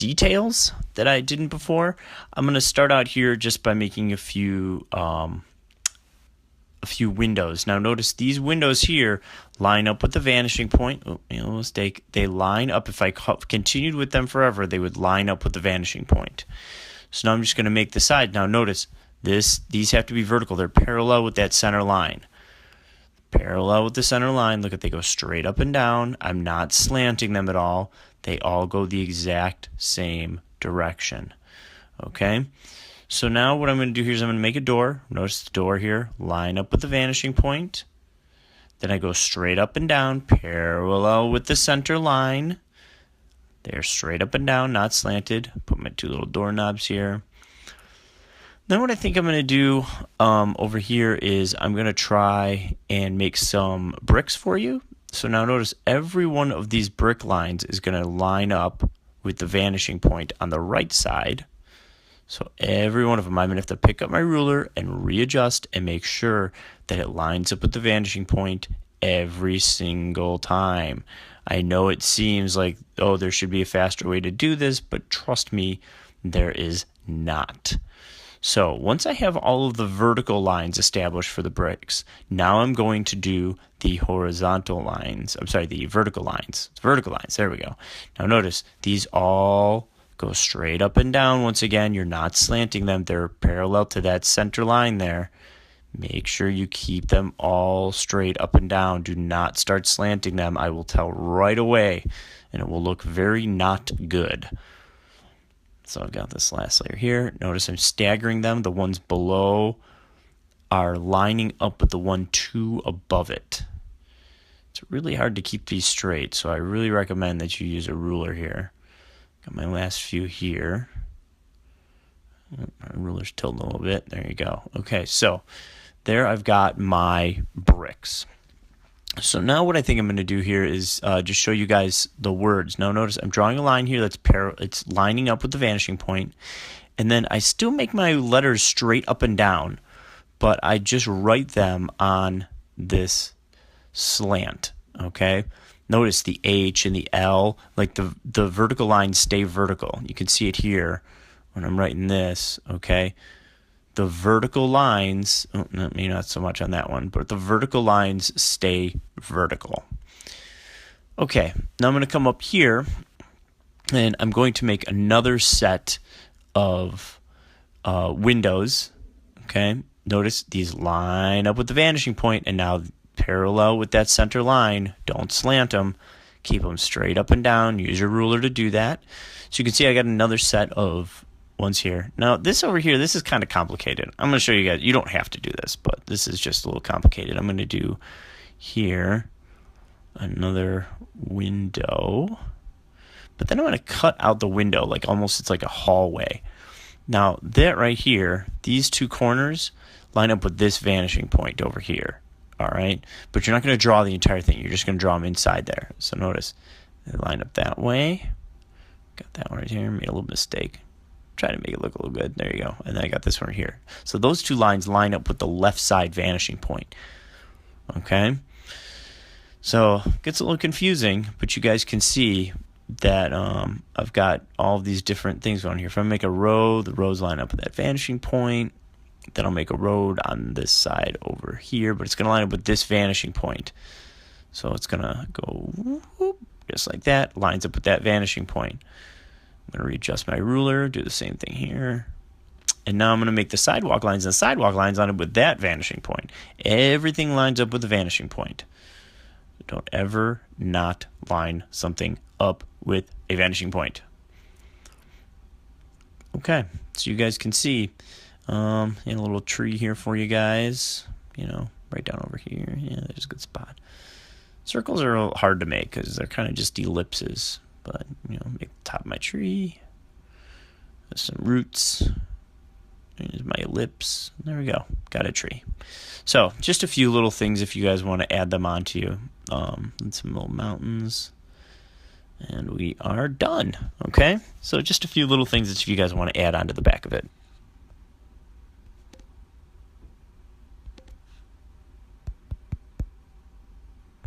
details that I didn't before. I'm going to start out here just by making a few windows. Now notice these windows here line up with the vanishing point. Oh, made a little mistake. They line up. If I continued with them forever, they would line up with the vanishing point. So now I'm just going to make the side. Now notice these have to be vertical. They're parallel with that center line. Parallel with the center line. Look at, they go straight up and down. I'm not slanting them at all. They all go the exact same direction. Okay? So now what I'm going to do here is I'm going to make a door. Notice the door here, line up with the vanishing point. Then I go straight up and down, parallel with the center line. They're straight up and down, not slanted. Put my two little doorknobs here. Then what I think I'm going to do over here is I'm going to try and make some bricks for you. So now notice every one of these brick lines is going to line up with the vanishing point on the right side. So every one of them, I'm going to have to pick up my ruler and readjust and make sure that it lines up with the vanishing point every single time. I know it seems like, oh, there should be a faster way to do this, but trust me, there is not. So once I have all of the vertical lines established for the bricks, now I'm going to do the horizontal lines. I'm sorry, the vertical lines. Vertical lines, there we go. Now notice, these all go straight up and down. Once again, you're not slanting them. They're parallel to that center line there. Make sure you keep them all straight up and down. Do not start slanting them. I will tell right away, and it will look very not good. So I've got this last layer here. Notice I'm staggering them. The ones below are lining up with the two above it. It's really hard to keep these straight, so I really recommend that you use a ruler here. Got my last few here. My ruler's tilting a little bit. There you go. Okay, so there I've got my bricks. So now what I think I'm going to do here is just show you guys the words. Now notice I'm drawing a line here that's it's lining up with the vanishing point. And then I still make my letters straight up and down, but I just write them on this slant, okay? Notice the H and the L, like the vertical lines stay vertical. You can see it here when I'm writing this, okay? The vertical lines, maybe not so much on that one, but the vertical lines stay vertical. Okay, now I'm going to come up here, and I'm going to make another set of windows, okay? Notice these line up with the vanishing point, and now parallel with that center line. Don't slant them. Keep them straight up and down. Use your ruler to do that. So you can see I got another set of ones here. Now this over here, this is kind of complicated. I'm going to show you guys. You don't have to do this, but this is just a little complicated. I'm going to do here another window, but then I'm going to cut out the window like almost it's like a hallway. Now that right here, these two corners line up with this vanishing point over here. All right, but you're not going to draw the entire thing. You're just going to draw them inside there. So notice they line up that way. Got that one right here. Made a little mistake. Try to make it look a little good. There you go. And then I got this one right here. So those two lines line up with the left side vanishing point. Okay. So it gets a little confusing, but you guys can see that I've got all of these different things going here. If I make a row, the rows line up with that vanishing point. Then I'll make a road on this side over here, but it's going to line up with this vanishing point. So it's going to go whoop, just like that, lines up with that vanishing point. I'm going to readjust my ruler, do the same thing here. And now I'm going to make the sidewalk lines, and the sidewalk lines line up with that vanishing point. Everything lines up with the vanishing point. Don't ever not line something up with a vanishing point. Okay, so you guys can see and a little tree here for you guys, right down over here. Yeah, there's a good spot. Circles are a little hard to make because they're kind of just ellipses, but make the top of my tree. There's some roots. There's my ellipse. There we go. Got a tree. So just a few little things if you guys want to add them onto you. And some little mountains. And we are done. Okay? So just a few little things that you guys want to add onto the back of it.